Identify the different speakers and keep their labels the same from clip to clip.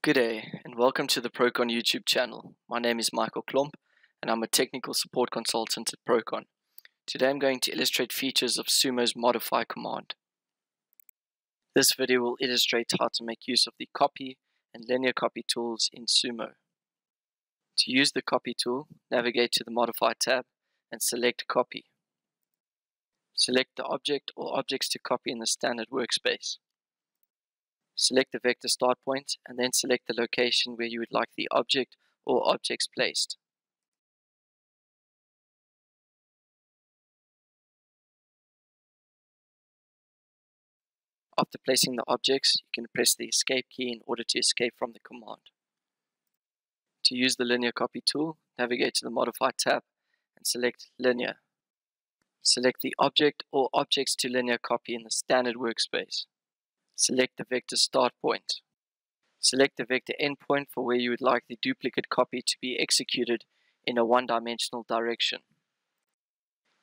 Speaker 1: G'day and welcome to the Prokon YouTube channel. My name is Michael Klomp and I'm a technical support consultant at Prokon. Today I'm going to illustrate features of Sumo's modify command. This video will illustrate how to make use of the copy and linear copy tools in Sumo. To use the copy tool, navigate to the modify tab and select copy. Select the object or objects to copy in the standard workspace. Select the vector start point and then select the location where you would like the object or objects placed. After placing the objects, you can press the escape key in order to escape from the command. To use the linear copy tool, navigate to the modify tab and select linear. Select the object or objects to linear copy in the standard workspace. Select the vector start point. Select the vector endpoint for where you would like the duplicate copy to be executed in a one-dimensional direction.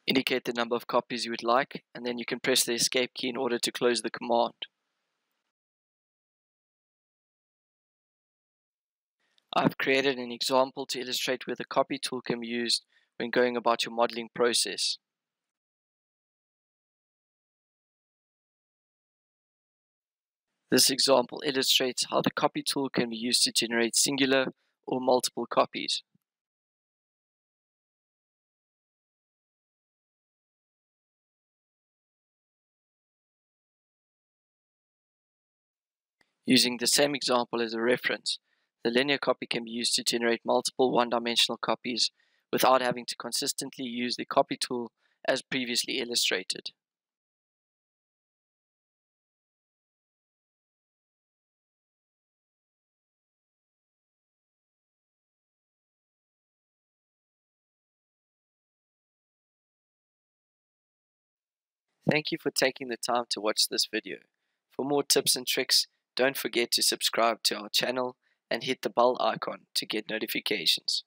Speaker 1: Indicate the number of copies you would like, and then you can press the escape key in order to close the command. I've created an example to illustrate where the copy tool can be used when going about your modeling process. This example illustrates how the copy tool can be used to generate singular or multiple copies. Using the same example as a reference, the linear copy can be used to generate multiple one-dimensional copies without having to consistently use the copy tool as previously illustrated. Thank you for taking the time to watch this video. For more tips and tricks, don't forget to subscribe to our channel and hit the bell icon to get notifications.